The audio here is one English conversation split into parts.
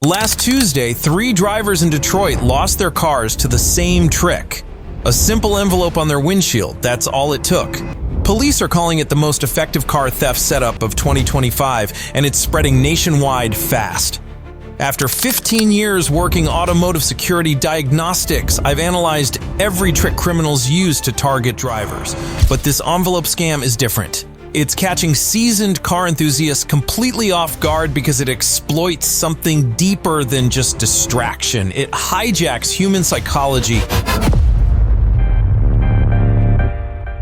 Last Tuesday, 3 drivers in Detroit lost their cars to the same trick. A simple envelope on their windshield, that's all it took. Police are calling it the most effective car theft setup of 2025, and it's spreading nationwide fast. After 15 years working automotive security diagnostics, I've analyzed every trick criminals use to target drivers. But this envelope scam is different. It's catching seasoned car enthusiasts completely off guard because it exploits something deeper than just distraction. It hijacks human psychology.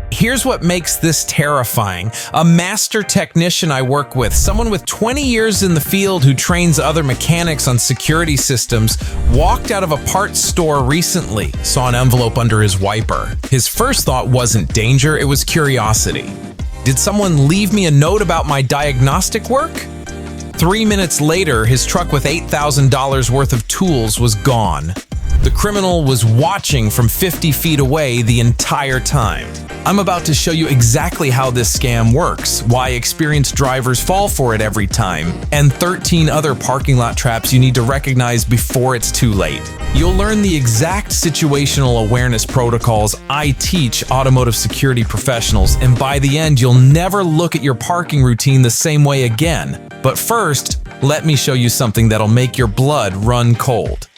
Here's what makes this terrifying. A master technician I work with, someone with 20 years in the field who trains other mechanics on security systems, walked out of a parts store recently, saw an envelope under his wiper. His first thought wasn't danger, it was curiosity. Did someone leave me a note about my diagnostic work? 3 minutes later, his truck with $8,000 worth of tools was gone. The criminal was watching from 50 feet away the entire time. I'm about to show you exactly how this scam works, why experienced drivers fall for it every time, and 13 other parking lot traps you need to recognize before it's too late. You'll learn the exact situational awareness protocols I teach automotive security professionals, and by the end, you'll never look at your parking routine the same way again. But first, let me show you something that'll make your blood run cold.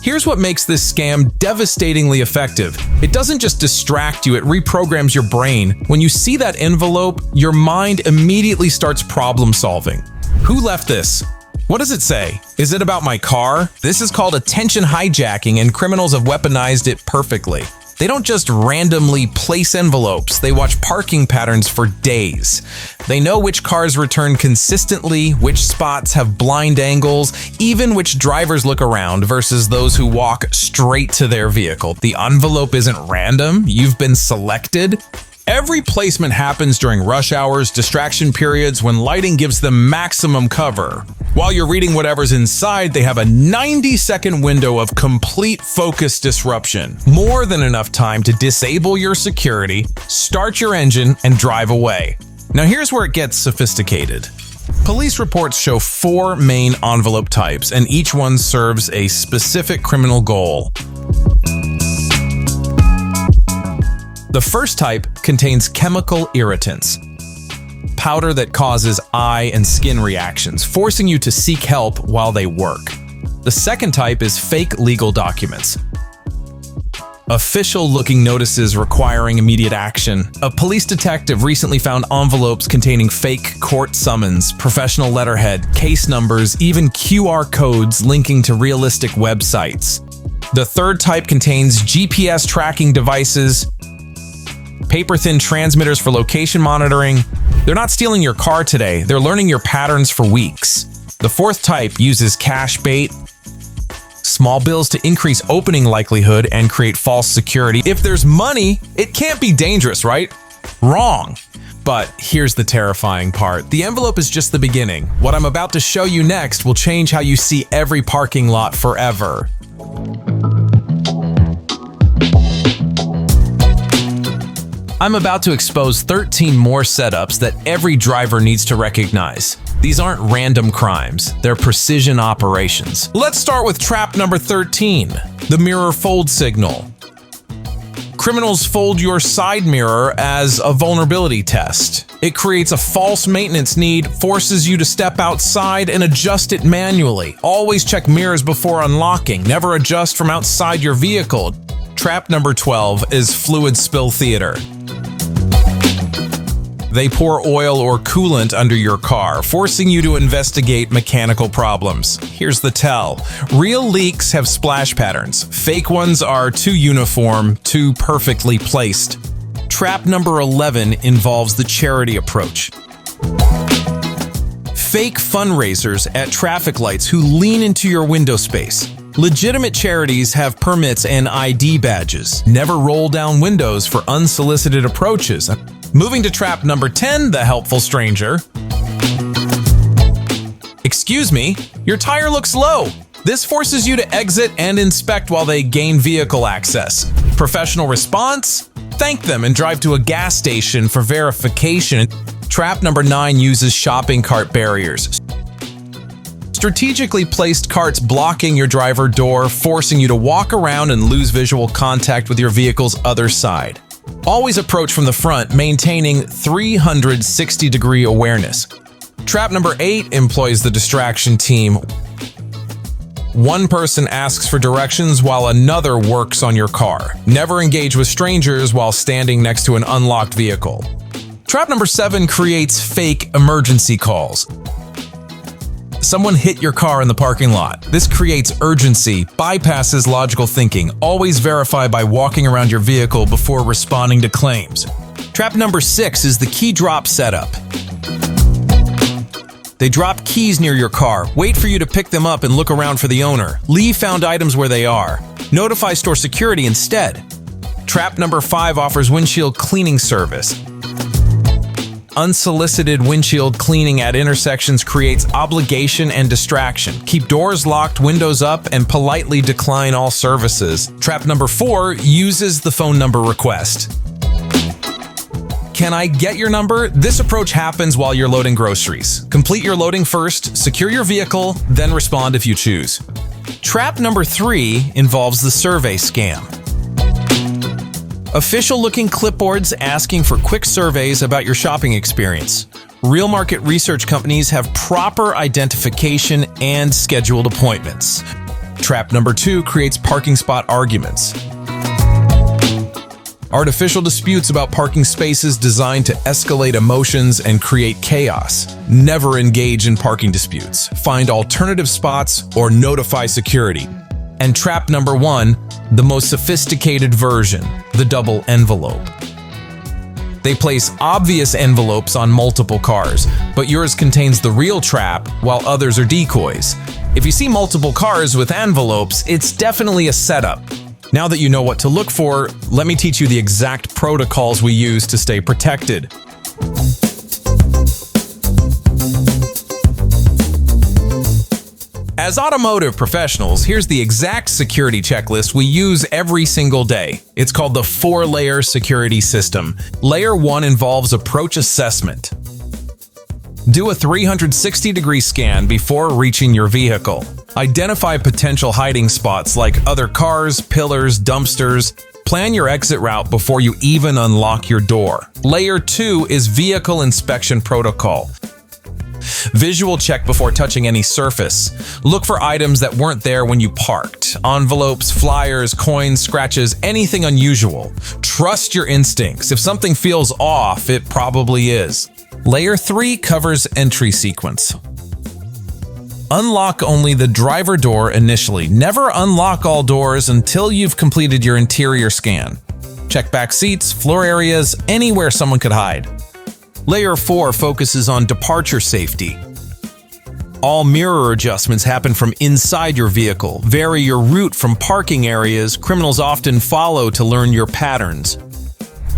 Here's what makes this scam devastatingly effective. It doesn't just distract you, it reprograms your brain. When you see that envelope, your mind immediately starts problem solving. Who left this? What does it say? Is it about my car? This is called attention hijacking, and criminals have weaponized it perfectly. They don't just randomly place envelopes, they watch parking patterns for days. They know which cars return consistently, which spots have blind angles, even which drivers look around versus those who walk straight to their vehicle. The envelope isn't random, you've been selected. Every placement happens during rush hours, distraction periods, when lighting gives them maximum cover. While you're reading whatever's inside, they have a 90-second window of complete focus disruption. More than enough time to disable your security, start your engine, and drive away. Now here's where it gets sophisticated. Police reports show 4 main envelope types, and each one serves a specific criminal goal. The first type contains chemical irritants, powder that causes eye and skin reactions, forcing you to seek help while they work. The second type is fake legal documents, official-looking notices requiring immediate action. A police detective recently found envelopes containing fake court summons, professional letterhead, case numbers, even QR codes linking to realistic websites. The third type contains GPS tracking devices, paper-thin transmitters for location monitoring. They're not stealing your car today, they're learning your patterns for weeks. The fourth type uses cash bait, small bills to increase opening likelihood and create false security. If there's money, it can't be dangerous, right? Wrong. But here's the terrifying part. The envelope is just the beginning. What I'm about to show you next will change how you see every parking lot forever. I'm about to expose 13 more setups that every driver needs to recognize. These aren't random crimes, they're precision operations. Let's start with trap number 13, the mirror fold signal. Criminals fold your side mirror as a vulnerability test. It creates a false maintenance need, forces you to step outside and adjust it manually. Always check mirrors before unlocking, never adjust from outside your vehicle. Trap number 12 is fluid spill theater. They pour oil or coolant under your car, forcing you to investigate mechanical problems. Here's the tell. Real leaks have splash patterns. Fake ones are too uniform, too perfectly placed. Trap number 11 involves the charity approach. Fake fundraisers at traffic lights who lean into your window space. Legitimate charities have permits and ID badges. Never roll down windows for unsolicited approaches. Moving to trap number 10, the helpful stranger. Excuse me, your tire looks low. This forces you to exit and inspect while they gain vehicle access. Professional response? Thank them and drive to a gas station for verification. Trap number 9 uses shopping cart barriers. Strategically placed carts blocking your driver door, forcing you to walk around and lose visual contact with your vehicle's other side. Always approach from the front, maintaining 360-degree awareness. Trap number 8 employs the distraction team. One person asks for directions while another works on your car. Never engage with strangers while standing next to an unlocked vehicle. Trap number 7 creates fake emergency calls. Someone hit your car in the parking lot. This creates urgency, bypasses logical thinking. Always verify by walking around your vehicle before responding to claims. Trap number 6 is the key drop setup. They drop keys near your car. Wait for you to pick them up and look around for the owner. Leave found items where they are. Notify store security instead. Trap number 5 offers windshield cleaning service. Unsolicited windshield cleaning at intersections creates obligation and distraction. Keep doors locked, windows up, and politely decline all services. Trap number 4 uses the phone number request. Can I get your number? This approach happens while you're loading groceries. Complete your loading first, secure your vehicle, then respond if you choose. Trap number 3 involves the survey scam. Official-looking clipboards asking for quick surveys about your shopping experience. Real market research companies have proper identification and scheduled appointments. Trap number 2 creates parking spot arguments. Artificial disputes about parking spaces designed to escalate emotions and create chaos. Never engage in parking disputes. Find alternative spots or notify security. And trap number 1, the most sophisticated version, the double envelope. They place obvious envelopes on multiple cars, but yours contains the real trap while others are decoys. If you see multiple cars with envelopes, it's definitely a setup. Now that you know what to look for, let me teach you the exact protocols we use to stay protected. As automotive professionals, here's the exact security checklist we use every single day. It's called the 4-layer security system. Layer 1 involves approach assessment. Do a 360-degree scan before reaching your vehicle. Identify potential hiding spots like other cars, pillars, dumpsters. Plan your exit route before you even unlock your door. Layer 2 is vehicle inspection protocol. Visual check before touching any surface. Look for items that weren't there when you parked. Envelopes, flyers, coins, scratches, anything unusual. Trust your instincts. If something feels off, it probably is. Layer 3 covers entry sequence. Unlock only the driver door initially. Never unlock all doors until you've completed your interior scan. Check back seats, floor areas, anywhere someone could hide. Layer 4 focuses on departure safety. All mirror adjustments happen from inside your vehicle. Vary your route from parking areas. Criminals often follow to learn your patterns.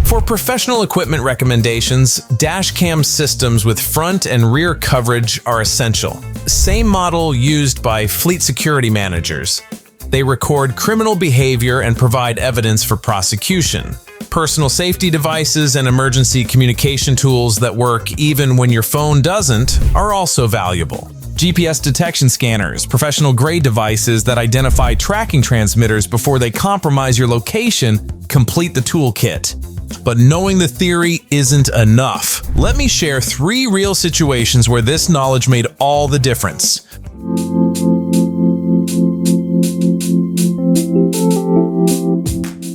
For professional equipment recommendations, dash cam systems with front and rear coverage are essential. Same model used by fleet security managers. They record criminal behavior and provide evidence for prosecution. Personal safety devices and emergency communication tools that work even when your phone doesn't are also valuable. GPS detection scanners, professional-grade devices that identify tracking transmitters before they compromise your location, complete the toolkit. But knowing the theory isn't enough. Let me share 3 real situations where this knowledge made all the difference.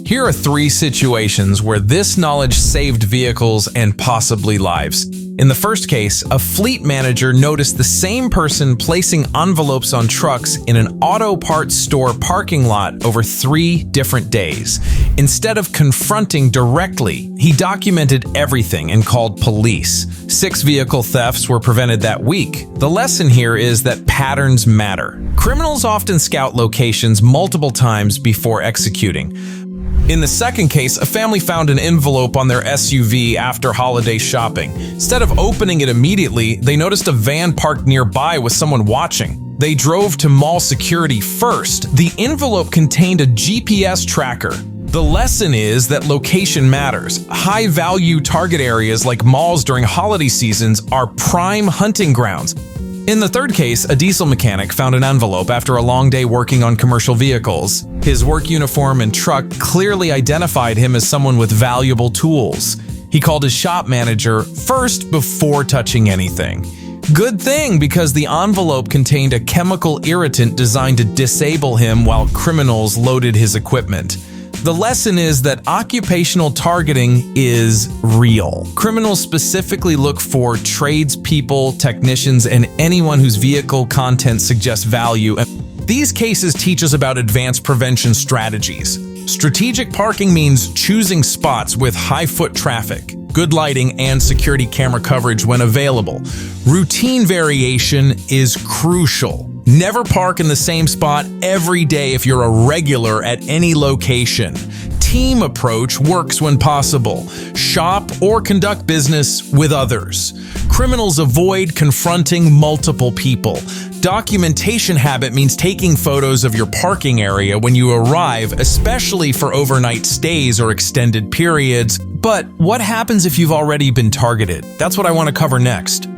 Here are 3 situations where this knowledge saved vehicles and possibly lives. In the first case, a fleet manager noticed the same person placing envelopes on trucks in an auto parts store parking lot over 3 different days. Instead of confronting directly, he documented everything and called police. 6 vehicle thefts were prevented that week. The lesson here is that patterns matter. Criminals often scout locations multiple times before executing. In the second case, a family found an envelope on their SUV after holiday shopping. Instead of opening it immediately, they noticed a van parked nearby with someone watching. They drove to mall security first. The envelope contained a GPS tracker. The lesson is that location matters. High-value target areas like malls during holiday seasons are prime hunting grounds. In the third case, a diesel mechanic found an envelope after a long day working on commercial vehicles. His work uniform and truck clearly identified him as someone with valuable tools. He called his shop manager first before touching anything. Good thing, because the envelope contained a chemical irritant designed to disable him while criminals loaded his equipment. The lesson is that occupational targeting is real. Criminals specifically look for tradespeople, technicians, and anyone whose vehicle content suggests value. These cases teach us about advanced prevention strategies. Strategic parking means choosing spots with high foot traffic, good lighting, and security camera coverage when available. Routine variation is crucial. Never park in the same spot every day if you're a regular at any location. Team approach works when possible. Shop or conduct business with others. Criminals avoid confronting multiple people. Documentation habit means taking photos of your parking area when you arrive, especially for overnight stays or extended periods. But what happens if you've already been targeted? That's what I want to cover next.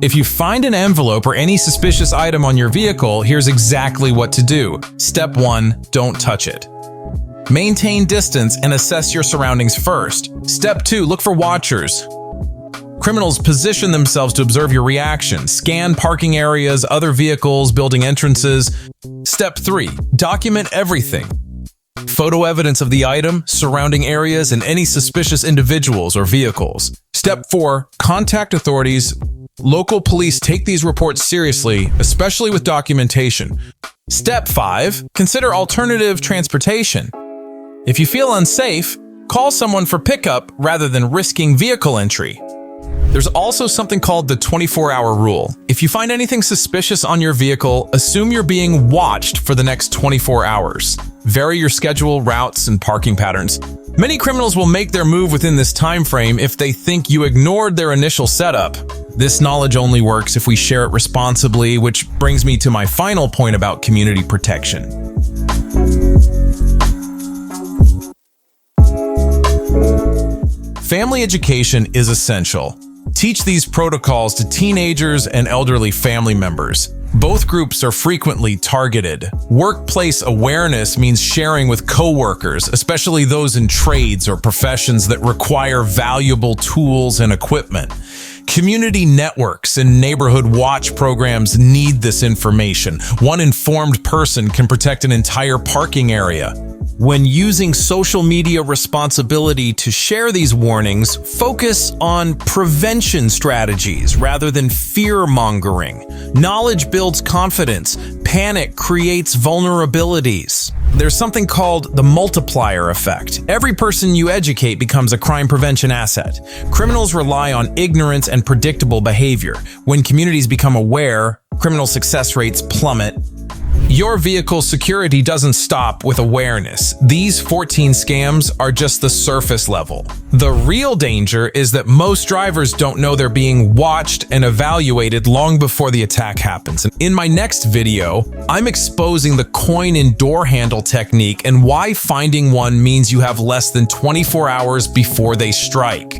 If you find an envelope or any suspicious item on your vehicle, here's exactly what to do. Step 1, don't touch it. Maintain distance and assess your surroundings first. Step 2, look for watchers. Criminals position themselves to observe your reaction. Scan parking areas, other vehicles, building entrances. Step 3, document everything. Photo evidence of the item, surrounding areas, and any suspicious individuals or vehicles. Step 4, contact authorities. Local police take these reports seriously, especially with documentation. Step 5, consider alternative transportation. If you feel unsafe, call someone for pickup rather than risking vehicle entry. There's also something called the 24-hour rule. If you find anything suspicious on your vehicle, assume you're being watched for the next 24 hours. Vary your schedule, routes, and parking patterns. Many criminals will make their move within this time frame if they think you ignored their initial setup. This knowledge only works if we share it responsibly, which brings me to my final point about community protection. Family education is essential. Teach these protocols to teenagers and elderly family members. Both groups are frequently targeted. Workplace awareness means sharing with coworkers, especially those in trades or professions that require valuable tools and equipment. Community networks and neighborhood watch programs need this information. One informed person can protect an entire parking area. When using social media responsibility to share these warnings, focus on prevention strategies rather than fear-mongering. Knowledge builds confidence. Panic creates vulnerabilities. There's something called the multiplier effect. Every person you educate becomes a crime prevention asset. Criminals rely on ignorance and predictable behavior. When communities become aware, criminal success rates plummet. Your vehicle security doesn't stop with awareness. These 14 scams are just the surface level. The real danger is that most drivers don't know they're being watched and evaluated long before the attack happens. In my next video, I'm exposing the coin and door handle technique and why finding one means you have less than 24 hours before they strike.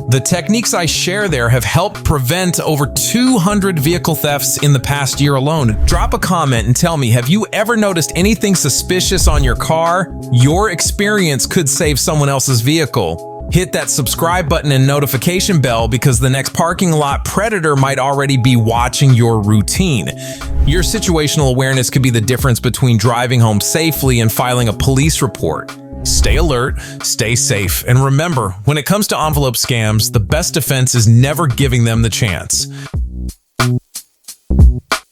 The techniques I share there have helped prevent over 200 vehicle thefts in the past year alone. Drop a comment and tell me, have you ever noticed anything suspicious on your car? Your experience could save someone else's vehicle. Hit that subscribe button and notification bell because the next parking lot predator might already be watching your routine. Your situational awareness could be the difference between driving home safely and filing a police report. Stay alert, stay safe, and remember, when it comes to envelope scams, the best defense is never giving them the chance.